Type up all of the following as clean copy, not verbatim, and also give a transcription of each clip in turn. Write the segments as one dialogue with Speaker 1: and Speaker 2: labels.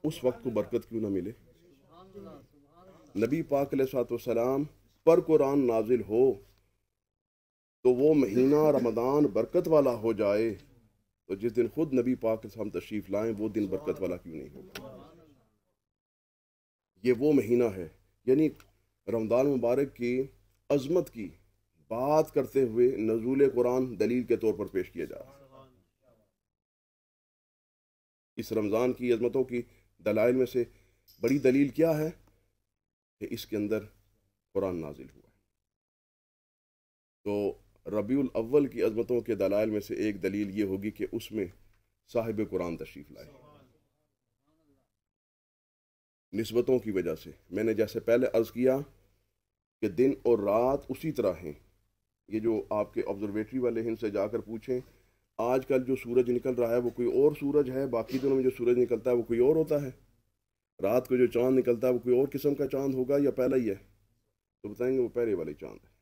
Speaker 1: اس وقت کو برکت کیوں نہ ملے؟ نبی پاک علیہ الصلوۃ والسلام پر قرآن نازل ہو تو وہ مہینہ رمضان برکت والا ہو جائے، تو جس دن خود نبی پاک علیہ السلام تشریف لائیں وہ دن برکت والا کیوں نہیں ہوگا؟ یہ وہ مہینہ ہے، یعنی رمضان مبارک کی عظمت کی بات کرتے ہوئے نزول قرآن دلیل کے طور پر پیش کیا جا رہا ہے۔ اس رمضان کی عظمتوں کی دلائل میں سے بڑی دلیل کیا ہے کہ اس کے اندر قرآن نازل ہوا ہے۔ تو ربیع الاول کی عظمتوں کے دلائل میں سے ایک دلیل یہ ہوگی کہ اس میں صاحب قرآن تشریف لائے۔ نسبتوں کی وجہ سے میں نے جیسے پہلے عرض کیا کہ دن اور رات اسی طرح ہیں۔ یہ جو آپ کے آبزرویٹری والے ہیں ان سے جا کر پوچھیں، آج کل جو سورج نکل رہا ہے وہ کوئی اور سورج ہے، باقی دنوں میں جو سورج نکلتا ہے وہ کوئی اور ہوتا ہے، رات کو جو چاند نکلتا ہے وہ کوئی اور قسم کا چاند ہوگا یا پہلا ہی ہے؟ تو بتائیں گے وہ پہلے والے چاند ہے۔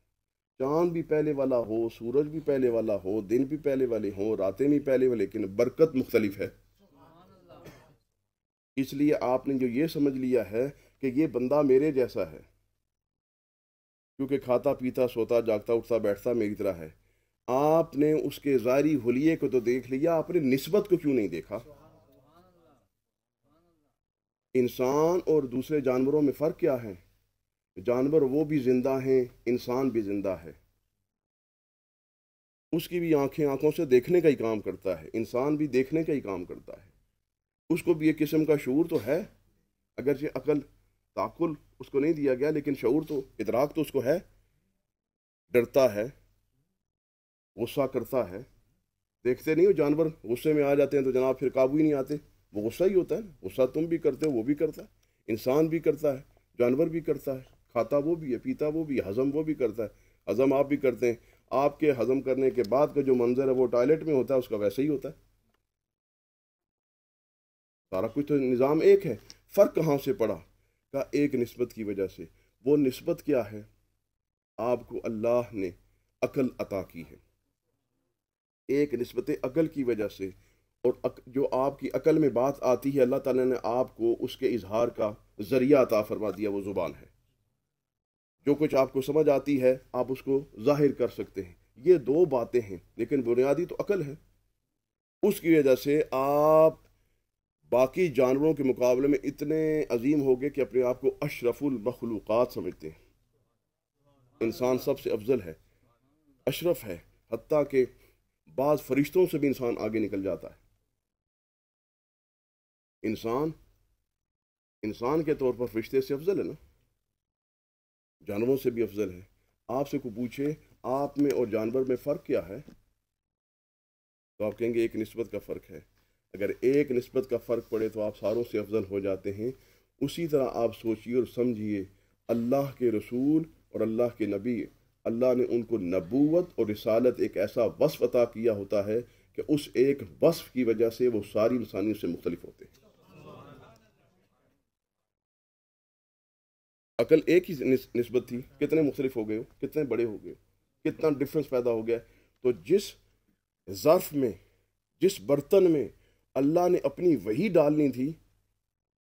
Speaker 1: چاند بھی پہلے والا ہو، سورج بھی پہلے والا ہو، دن بھی پہلے والے ہوں، راتیں بھی پہلے والے، لیکن برکت مختلف ہے۔ اس لیے آپ نے جو یہ سمجھ لیا ہے کہ یہ بندہ میرے جیسا ہے کیونکہ کھاتا پیتا سوتا جاگتا اٹھتا بیٹھتا میری طرح ہے، آپ نے اس کے ظاہری حلیے کو تو دیکھ لیا، آپ نے نسبت کو کیوں نہیں دیکھا؟ انسان اور دوسرے جانوروں میں فرق کیا ہے؟ جانور وہ بھی زندہ ہیں، انسان بھی زندہ ہے، اس کی بھی آنکھوں سے دیکھنے کا ہی کام کرتا ہے، انسان بھی دیکھنے کا ہی کام کرتا ہے، اس کو بھی ایک قسم کا شعور تو ہے، اگرچہ عقل تعقل اس کو نہیں دیا گیا لیکن شعور تو ادراک تو اس کو ہے، ڈرتا ہے، غصہ کرتا ہے۔ دیکھتے نہیں ہو جانور غصے میں آ جاتے ہیں تو جناب پھر قابو ہی نہیں آتے، وہ غصہ ہی ہوتا ہے، غصہ تم بھی کرتے ہو وہ بھی کرتا ہے، انسان بھی کرتا ہے، جانور بھی کرتا ہے، کھاتا وہ بھی ہے، پیتا وہ بھی ہے، ہضم وہ بھی کرتا ہے، ہضم آپ بھی کرتے ہیں۔ آپ کے ہضم کرنے کے بعد کا جو منظر ہے وہ ٹوائلٹ میں ہوتا ہے، اس کا ویسے ہی ہوتا ہے، سارا کچھ تو نظام ایک ہے۔ فرق کہاں سے پڑا؟ کا ایک نسبت کی وجہ سے۔ وہ نسبت کیا ہے؟ آپ کو اللہ نے عقل عطا کی ہے، ایک نسبت عقل کی وجہ سے، اور جو آپ کی عقل میں بات آتی ہے اللہ تعالیٰ نے آپ کو اس کے اظہار کا ذریعہ عطا فرما دیا، وہ زبان ہے۔ جو کچھ آپ کو سمجھ آتی ہے آپ اس کو ظاہر کر سکتے ہیں، یہ دو باتیں ہیں، لیکن بنیادی تو عقل ہے۔ اس کی وجہ سے آپ باقی جانوروں کے مقابلے میں اتنے عظیم ہو گئے کہ اپنے آپ کو اشرف المخلوقات سمجھتے ہیں۔ انسان سب سے افضل ہے، اشرف ہے، حتیٰ کہ بعض فرشتوں سے بھی انسان آگے نکل جاتا ہے۔ انسان کے طور پر فرشتے سے افضل ہے نا، جانوروں سے بھی افضل ہے۔ آپ سے کوئی پوچھے آپ میں اور جانور میں فرق کیا ہے تو آپ کہیں گے ایک نسبت کا فرق ہے۔ اگر ایک نسبت کا فرق پڑے تو آپ ساروں سے افضل ہو جاتے ہیں۔ اسی طرح آپ سوچئے اور سمجھیے، اللہ کے رسول اور اللہ کے نبی، اللہ نے ان کو نبوت اور رسالت ایک ایسا وصف عطا کیا ہوتا ہے کہ اس ایک وصف کی وجہ سے وہ ساری انسانیت سے مختلف ہوتے ہیں۔ عقل ایک ہی نسبت تھی، کتنے مختلف ہو گئے ہو، کتنے بڑے ہو گئے، کتنا ڈفرنس پیدا ہو گیا۔ تو جس ظرف میں، جس برتن میں اللہ نے اپنی وحی ڈالنی تھی،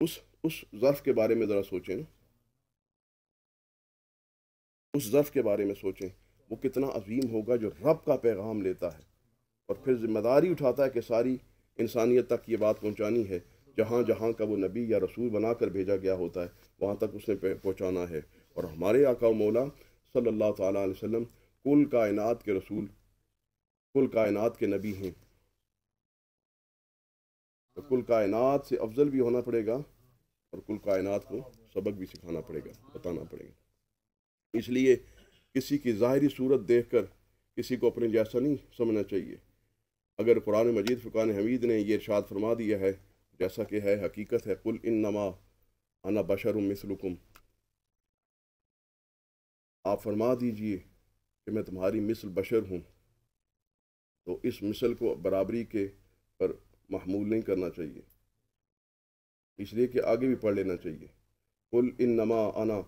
Speaker 1: اس ظرف کے بارے میں ذرا سوچیں نا، اس ظرف کے بارے میں سوچیں، وہ کتنا عظیم ہوگا جو رب کا پیغام لیتا ہے اور پھر ذمہ داری اٹھاتا ہے کہ ساری انسانیت تک یہ بات پہنچانی ہے، جہاں جہاں کا وہ نبی یا رسول بنا کر بھیجا گیا ہوتا ہے وہاں تک اس نے پہنچانا ہے۔ اور ہمارے آقا و مولا صلی اللہ تعالیٰ علیہ وسلم کل کائنات کے رسول، کل کائنات کے نبی ہیں، تو کل کائنات سے افضل بھی ہونا پڑے گا اور کل کائنات کو سبق بھی سکھانا پڑے گا، بتانا پڑے گا۔ اس لیے کسی کی ظاہری صورت دیکھ کر کسی کو اپنے جیسا نہیں سمجھنا چاہیے۔ اگر قرآن مجید فرقان حمید نے یہ ارشاد فرما دیا ہے جیسا کہ ہے، حقیقت ہے، قل انما انا بشر مثلکم، آپ فرما دیجئے کہ میں تمہاری مثل بشر ہوں، تو اس مثل کو برابری کے پر محمول نہیں کرنا چاہیے، اس لیے کہ آگے بھی پڑھ لینا چاہیے، قل انما انا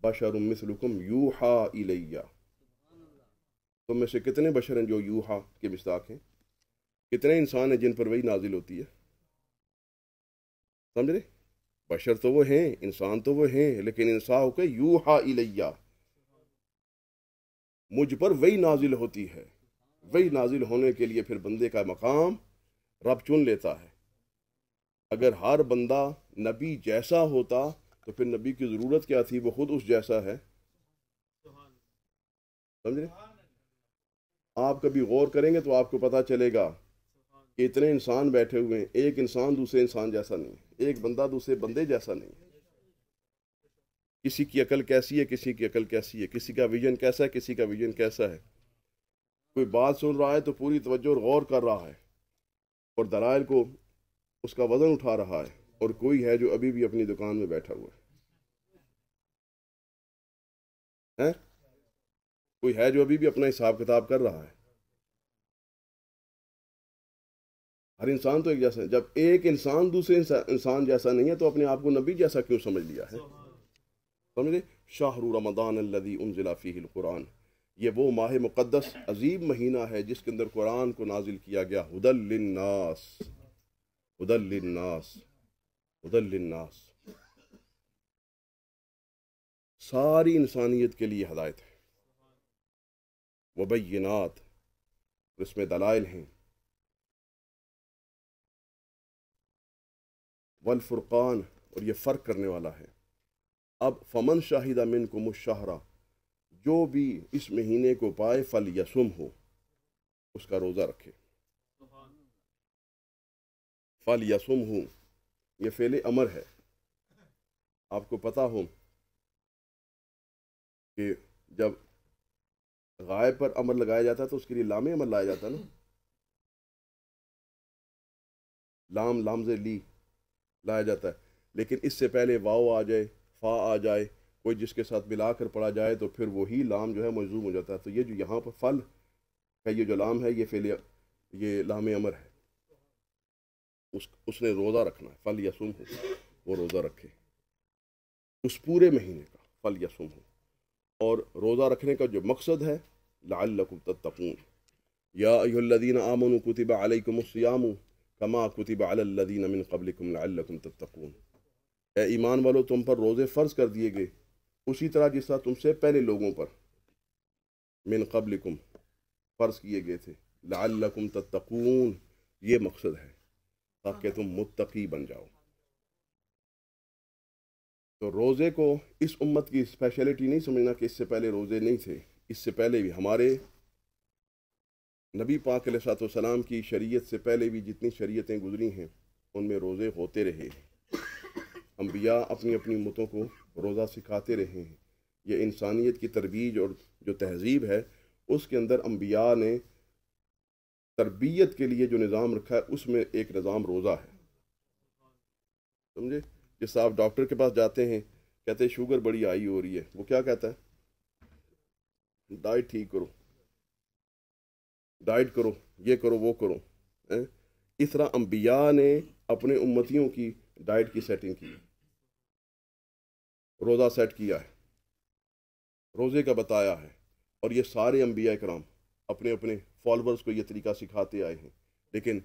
Speaker 1: بشر مثلکم یوحا الیہ۔ تم میں سے کتنے بشر ہیں جو یوحا کے مصداق ہیں؟ کتنے انسان ہیں جن پر وحی نازل ہوتی ہے؟ سمجھ رہے؟ بشر تو وہ ہیں، انسان تو وہ ہیں، لیکن انسان کے یوحا الیہ، مجھ پر وہی نازل ہوتی ہے۔ وہی نازل ہونے کے لیے پھر بندے کا مقام رب چن لیتا ہے۔ اگر ہر بندہ نبی جیسا ہوتا تو پھر نبی کی ضرورت کیا تھی، وہ خود اس جیسا ہے۔ سمجھ رہے؟ آپ کبھی غور کریں گے تو آپ کو پتا چلے گا کہ اتنے انسان بیٹھے ہوئے ہیں، ایک انسان دوسرے انسان جیسا نہیں ہے، ایک بندہ دوسرے بندے جیسا نہیں ہے۔ کسی کی عقل کیسی ہے، کسی کی عقل کیسی ہے، کسی کا ویژن کیسا ہے، کسی کا ویژن کیسا ہے۔ کوئی بات سن رہا ہے تو پوری توجہ اور غور کر رہا ہے اور دلائل کو اس کا وزن اٹھا رہا ہے، اور کوئی ہے جو ابھی بھی اپنی دکان میں بیٹھا ہوا ہے، کوئی ہے جو ابھی بھی اپنا حساب کتاب کر رہا ہے۔ ہر انسان تو ایک جیسا ہے۔ جب ایک انسان دوسرے انسان جیسا نہیں ہے تو اپنے آپ کو نبی جیسا کیوں سمجھ لیا ہے؟ سمجھے؟ شہر رمضان الذی انزل فیہ القرآن، یہ وہ ماہ مقدس عظیم مہینہ ہے جس کے اندر قرآن کو نازل کیا گیا، ہدی للناس، ہدی للناس، ہدی للناس، ساری انسانیت کے لیے ہدایت ہے۔ وبینات، اس میں دلائل ہیں۔ والفرقان، اور یہ فرق کرنے والا ہے۔ اب فمن شاہد منکم الشہر، جو بھی اس مہینے کو پائے فلیصم ہو، اس کا روزہ رکھے۔ فلیصم ہو، یہ فعل امر ہے۔ آپ کو پتا ہو کہ جب غائب پر امر لگایا جاتا ہے تو اس کے لیے لام امر لایا جاتا ہے نا، لام لامز لی لایا جاتا ہے، لیکن اس سے پہلے واو آ جائے، فا آ جائے، کوئی جس کے ساتھ ملا کر پڑھا جائے تو پھر وہی لام جو ہے مجزوم ہو جاتا ہے۔ تو یہ جو یہاں پر فل کا یہ جو لام ہے، یہ فعل، یہ لام امر ہے۔ اس نے روزہ رکھنا ہے، فل یسم ہو، وہ روزہ رکھے اس پورے مہینے کا، فل یسم ہو۔ اور روزہ رکھنے کا جو مقصد ہے، لعلکم تتقون، یا ایھا الذین آمنوا کتب علیکم الصیام کما کتب علی الذین من قبلکم لعلکم تتقون، اے ایمان والو تم پر روزے فرض کر دیے گئے اسی طرح جس طرح تم سے پہلے لوگوں پر من قبلکم فرض کیے گئے تھے، لعلکم تتقون، یہ مقصد ہے تاکہ تم متقی بن جاؤ۔ تو روزے کو اس امت کی اسپیشلٹی نہیں سمجھنا کہ اس سے پہلے روزے نہیں تھے، اس سے پہلے بھی ہمارے نبی پاک علیہ الصلوۃ والسلام کی شریعت سے پہلے بھی جتنی شریعتیں گزری ہیں ان میں روزے ہوتے رہے ہیں۔ انبیاء اپنی اپنی امتوں کو روزہ سکھاتے رہے ہیں۔ یہ انسانیت کی ترویج اور جو تہذیب ہے اس کے اندر انبیاء نے تربیت کے لیے جو نظام رکھا ہے اس میں ایک نظام روزہ ہے۔ سمجھے؟ جس آپ ڈاکٹر کے پاس جاتے ہیں، کہتے ہیں شوگر بڑی ہائی ہو رہی ہے، وہ کیا کہتا ہے؟ ڈائٹ ٹھیک کرو، ڈائٹ کرو، یہ کرو، وہ کرو۔ اس طرح انبیاء نے اپنے امتیوں کی ڈائٹ کی سیٹنگ کی، روزہ سیٹ کیا ہے، روزے کا بتایا ہے، اور یہ سارے انبیاء کرام اپنے اپنے فالورز کو یہ طریقہ سکھاتے آئے ہیں۔ لیکن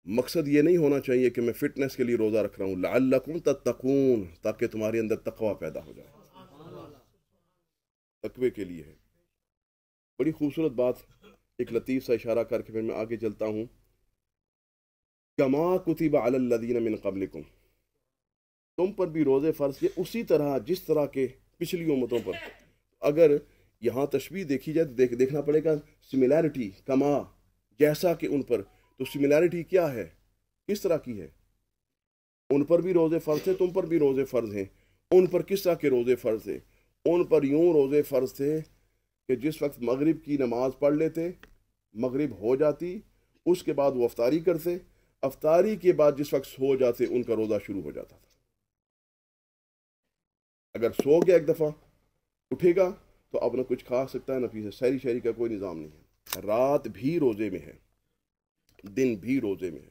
Speaker 1: مقصد یہ نہیں ہونا چاہیے کہ میں فٹنس کے لیے روزہ رکھ رہا ہوں، لعلکم تتقون، تاکہ تمہارے اندر تقوی پیدا ہو جائے، تقوی کے لیے ہے۔ بڑی خوبصورت بات، ایک لطیف سا اشارہ کر کے پھر میں آگے چلتا ہوں۔ کما کتب علی الذین من قبلکم، تم پر بھی روزے فرض کیے اسی طرح جس طرح کے پچھلی امتوں پر۔ اگر یہاں تشبیہ دیکھی جائے تو دیکھنا پڑے گا سملیرٹی، کما جیسا کہ ان پر، تو سملیرٹی کیا ہے، کس طرح کی ہے؟ ان پر بھی روزے فرض تھے، تم پر بھی روزے فرض ہیں۔ ان پر کس طرح کے روزے فرض تھے؟ ان پر یوں روزے فرض تھے کہ جس وقت مغرب کی نماز پڑھ لیتے، مغرب ہو جاتی، اس کے بعد وہ افطاری کرتے، افطاری کے بعد جس وقت سو جاتے ان کا روزہ شروع ہو جاتا تھا۔ اگر سو گیا ایک دفعہ، اٹھے گا تو اب نہ کچھ کھا سکتا ہے نہ پی سکتا، سحری شہری کا کوئی نظام نہیں ہے۔ رات بھی روزے میں ہے، دن بھی روزے میں ہے۔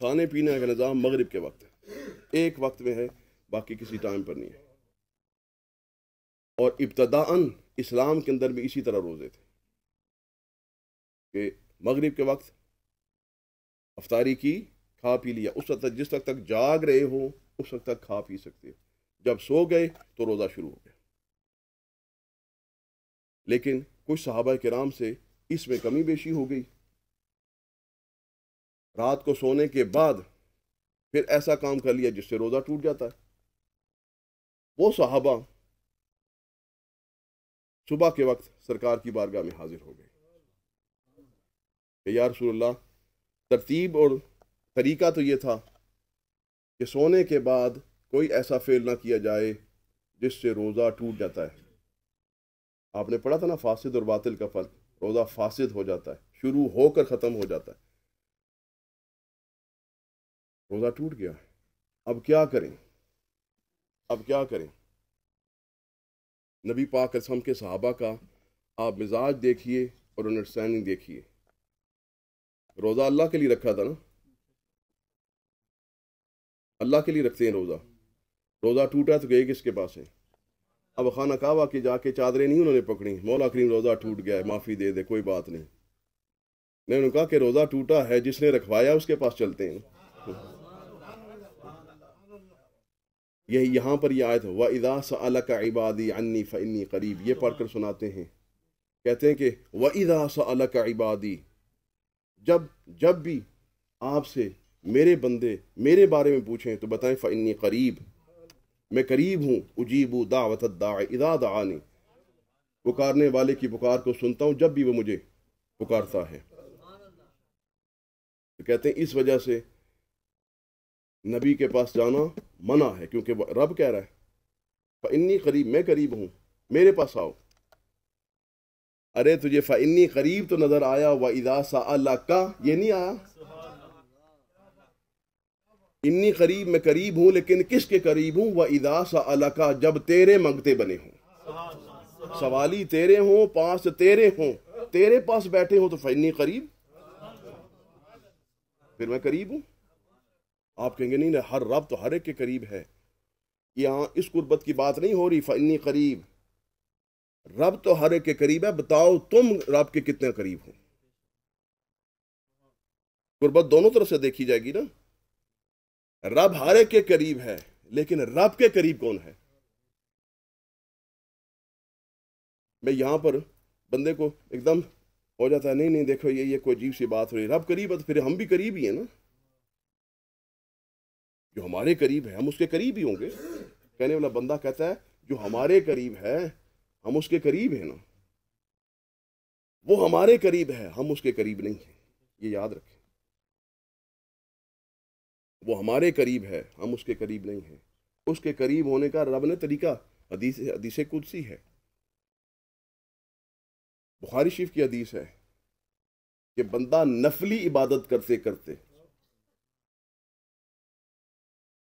Speaker 1: کھانے پینے کا نظام مغرب کے وقت ہے، ایک وقت میں ہے، باقی کسی ٹائم پر نہیں ہے۔ اور ابتداءً اسلام کے اندر بھی اسی طرح روزے تھے کہ مغرب کے وقت افطاری کی، کھا پی لیا، اس وقت جس وقت تک جاگ رہے ہو اس وقت تک کھا پی سکتے ہیں، جب سو گئے تو روزہ شروع ہو گیا۔ لیکن کچھ صحابہ کرام سے اس میں کمی بیشی ہو گئی، رات کو سونے کے بعد پھر ایسا کام کر لیا جس سے روزہ ٹوٹ جاتا ہے۔ وہ صحابہ صبح کے وقت سرکار کی بارگاہ میں حاضر ہو گئے کہ یا رسول اللہ، ترتیب اور طریقہ تو یہ تھا کہ سونے کے بعد کوئی ایسا فعل نہ کیا جائے جس سے روزہ ٹوٹ جاتا ہے۔ آپ نے پڑھا تھا نا فاسد اور باطل کا فرق، روزہ فاسد ہو جاتا ہے، شروع ہو کر ختم ہو جاتا ہے، روزہ ٹوٹ گیا۔ اب کیا کریں؟ اب کیا کریں؟ نبی پاک علیہ السلام کے صحابہ کا آپ مزاج دیکھیے اور انڈرسٹینڈنگ دیکھیے۔ روزہ اللہ کے لیے رکھا تھا نا، اللہ کے لیے رکھتے ہیں روزہ، روزہ ٹوٹا تو گئے کس کے پاس ہے؟ اب خانہ کعبہ کی جا کے چادریں نہیں انہوں نے پکڑی، مولا کریم روزہ ٹوٹ گیا ہے معافی دے دے، کوئی بات نہیں۔ انہوں نے کہا کہ روزہ ٹوٹا ہے، جس نے رکھوایا اس کے پاس چلتے ہیں۔ یہی یہاں پر یہ آیت وَإِذَا سَأَلَكَ عِبَادِي عَنِّي فَإِنِّي قَرِيبٌ، یہ پڑھ کر سناتے ہیں، کہتے ہیں کہ وَإِذَا سَأَلَكَ عِبَادِي، جب بھی آپ سے میرے بندے میرے بارے میں پوچھیں تو بتائیں فَإِنِّي قَرِيب، میں قریب ہوں، اجیبُ دعوت الداعِ اذا دعانی، پکارنے والے کی پکار کو سنتا ہوں جب بھی وہ مجھے پکارتا ہے۔ تو کہتے ہیں اس وجہ سے نبی کے پاس جانا منع ہے، کیونکہ رب کہہ رہا ہے فَإِنِّي قریب، میں قریب ہوں، میرے پاس آؤ۔ ارے تجھے فَإِنِّي قریب تو نظر آیا، وَإِذَا سَأَلَكَ یہ نہیں آیا۔ انی قریب، میں قریب ہوں، لیکن کس کے قریب ہوں؟ وَإِذَا سَأَلَكَ، جب تیرے منگتے بنے ہوں، سوالی تیرے ہوں، پاس تیرے ہوں، تیرے پاس بیٹھے ہوں، تو فَإِنِّي قریب، پھر میں قریب ہوں۔ آپ کہیں گے نہیں ہر رب تو ہر ایک کے قریب ہے، یہاں اس قربت کی بات نہیں ہو رہی۔ فَإِنِّي قریب، رب تو ہر ایک کے قریب ہے، بتاؤ تم رب کے کتنے قریب ہو۔ قربت دونوں طرف سے دیکھی جائے گی نا، رب ہر ایک کے قریب ہے، لیکن رب کے قریب کون ہے؟ میں یہاں پر بندے کو ایک دم ہو جاتا ہے نہیں دیکھو یہ کوئی عجیب سی بات ہو رہی، رب قریب ہے تو پھر ہم بھی قریب ہی ہیں نا، جو ہمارے قریب ہے ہم اس کے قریب ہی ہوں گے۔ کہنے والا بندہ کہتا ہے جو ہمارے قریب ہے ہم اس کے قریب ہیں نا، وہ ہمارے قریب ہے ہم اس کے قریب نہیں ہیں، یہ یاد رکھیں۔ وہ ہمارے قریب ہے ہم اس کے قریب نہیں ہیں، اس کے قریب ہونے کا رب نے طریقہ حدیث قدسی ہے، بخاری شریف کی حدیث ہے کہ بندہ نفلی عبادت کرتے کرتے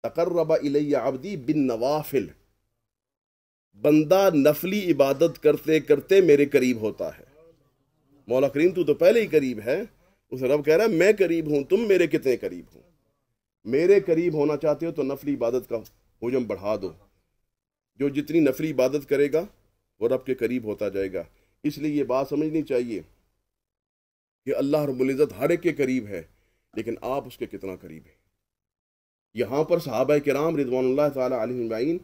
Speaker 1: تقرب الی عبدی بالنوافل، بندہ نفلی عبادت کرتے کرتے میرے قریب ہوتا ہے۔ مولا کریم تو پہلے ہی قریب ہے، اس رب کہہ رہا ہے میں قریب ہوں، تم میرے کتنے قریب ہوں۔ میرے قریب ہونا چاہتے ہو تو نفلی عبادت کا حجم بڑھا دو، جو جتنی نفلی عبادت کرے گا وہ رب کے قریب ہوتا جائے گا۔ اس لیے یہ بات سمجھنی چاہیے کہ اللہ رب العزت ہر ایک کے قریب ہے، لیکن آپ اس کے کتنا قریب ہیں۔ یہاں پر صحابہ کرام رضوان اللہ تعالی علیہم اجمعین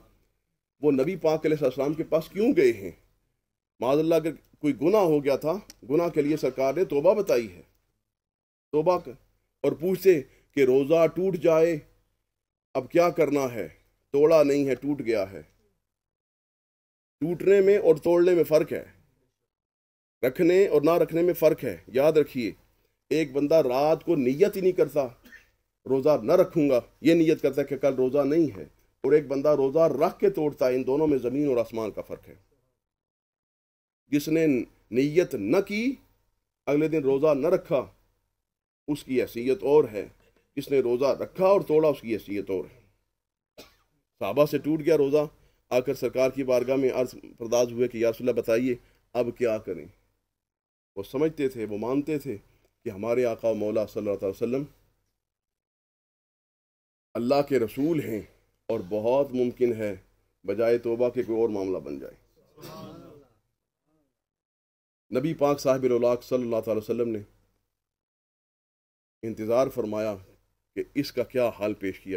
Speaker 1: وہ نبی پاک علیہ السلام کے پاس کیوں گئے ہیں؟ معاذ اللہ اگر کوئی گناہ ہو گیا تھا، گناہ کے لیے سرکار نے توبہ بتائی ہے، توبہ اور پوچھتے کہ روزہ ٹوٹ جائے اب کیا کرنا ہے؟ توڑا نہیں ہے، ٹوٹ گیا ہے۔ ٹوٹنے میں اور توڑنے میں فرق ہے، رکھنے اور نہ رکھنے میں فرق ہے، یاد رکھیے۔ ایک بندہ رات کو نیت ہی نہیں کرتا روزہ نہ رکھوں گا، یہ نیت کرتا ہے کہ کل روزہ نہیں ہے، اور ایک بندہ روزہ رکھ کے توڑتا ہے، ان دونوں میں زمین اور آسمان کا فرق ہے۔ جس نے نیت نہ کی اگلے دن روزہ نہ رکھا اس کی حیثیت اور ہے، جس نے روزہ رکھا اور توڑا اس کی حیثیت اور ہے۔ صحابہ سے ٹوٹ گیا روزہ، آ کر سرکار کی بارگاہ میں عرض پرداز ہوئے کہ یا رسول اللہ بتائیے اب کیا کریں۔ وہ سمجھتے تھے، وہ مانتے تھے کہ ہمارے آقا مولا صلی اللہ علیہ وسلم اللہ کے رسول ہیں، اور بہت ممکن ہے بجائے توبہ کے کوئی اور معاملہ بن جائے۔ نبی پاک صاحب الاولاق صلی اللہ علیہ وسلم نے انتظار فرمایا کہ اس کا کیا حال پیش کیا